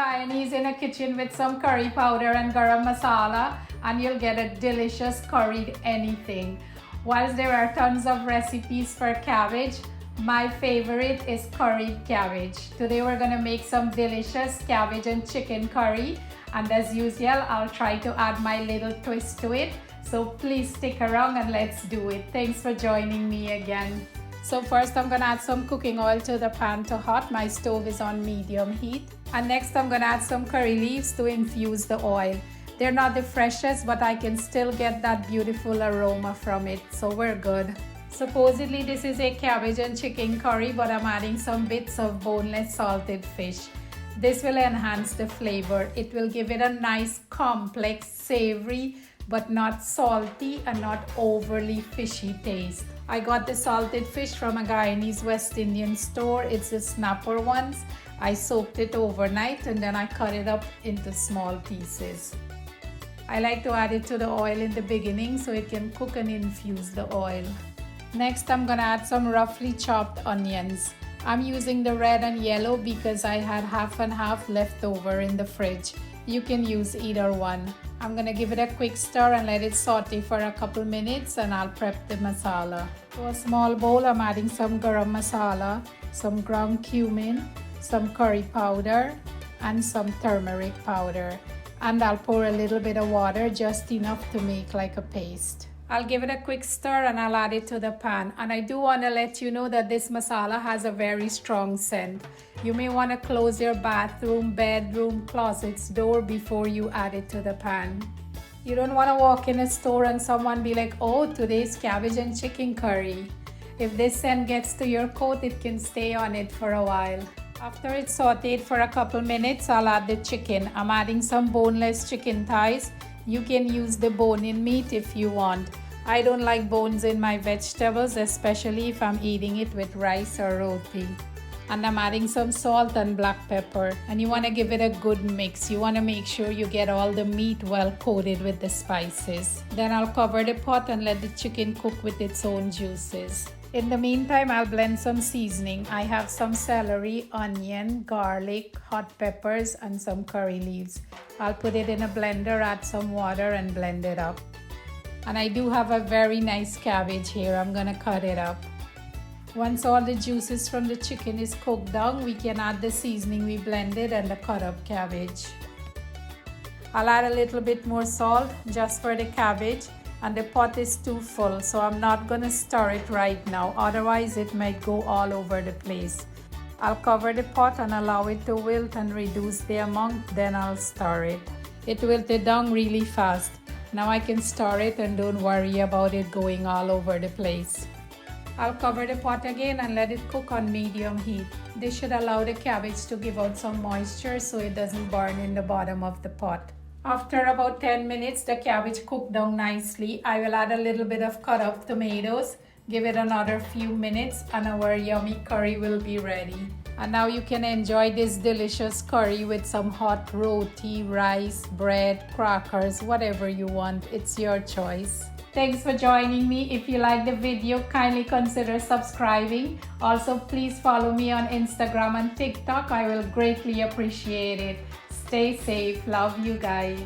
Guyanese in a kitchen with some curry powder and garam masala, and you'll get a delicious curried anything. Whilst there are tons of recipes for cabbage, my favorite is curried cabbage. Today we're gonna make some delicious cabbage and chicken curry, and as usual, I'll try to add my little twist to it. So please stick around and let's do it. Thanks for joining me again. So first I'm gonna add some cooking oil to the pan to hot. My stove is on medium heat. And next I'm gonna add some curry leaves to infuse the oil. They're not the freshest, but I can still get that beautiful aroma from it, so we're good. Supposedly this is a cabbage and chicken curry, but I'm adding some bits of boneless salted fish. This will enhance the flavor. It will give it a nice, complex, savory, but not salty and not overly fishy taste. I got the salted fish from a Guyanese West Indian store. It's the snapper ones. I soaked it overnight and then I cut it up into small pieces. I like to add it to the oil in the beginning so it can cook and infuse the oil. Next, I'm gonna add some roughly chopped onions. I'm using the red and yellow because I had half and half left over in the fridge. You can use either one. I'm gonna give it a quick stir and let it saute for a couple minutes, and I'll prep the masala. To a small bowl, I'm adding some garam masala, some ground cumin, some curry powder, and some turmeric powder. And I'll pour a little bit of water, just enough to make like a paste. I'll give it a quick stir and I'll add it to the pan. And I do want to let you know that this masala has a very strong scent. You may want to close your bathroom, bedroom, closet's door before you add it to the pan. You don't want to walk in a store and someone be like, oh, today's cabbage and chicken curry. If this scent gets to your coat, it can stay on it for a while. After it's sauteed for a couple minutes, I'll add the chicken. I'm adding some boneless chicken thighs. You can use the bone-in meat if you want. I don't like bones in my vegetables, especially if I'm eating it with rice or roti. And I'm adding some salt and black pepper. And you want to give it a good mix. You want to make sure you get all the meat well coated with the spices. Then I'll cover the pot and let the chicken cook with its own juices. In the meantime, I'll blend some seasoning. I have some celery, onion, garlic, hot peppers, and some curry leaves. I'll put it in a blender, add some water, and blend it up. And I do have a very nice cabbage here. I'm gonna cut it up. Once all the juices from the chicken is cooked down, we can add the seasoning we blended and the cut up cabbage. I'll add a little bit more salt just for the cabbage. And the pot is too full, so I'm not gonna stir it right now, otherwise it might go all over the place. I'll cover the pot and allow it to wilt and reduce the amount, then I'll stir it. It wilted down really fast. Now I can stir it and don't worry about it going all over the place. I'll cover the pot again and let it cook on medium heat. This should allow the cabbage to give out some moisture so it doesn't burn in the bottom of the pot. After about 10 minutes, the cabbage cooked down nicely. I will add a little bit of cut up tomatoes, give it another few minutes, and our yummy curry will be ready. And now you can enjoy this delicious curry with some hot roti, rice, bread, crackers, whatever you want. It's your choice. Thanks for joining me. If you like the video, kindly consider subscribing. Also, please follow me on Instagram and TikTok. I will greatly appreciate it. Stay safe. Love you guys.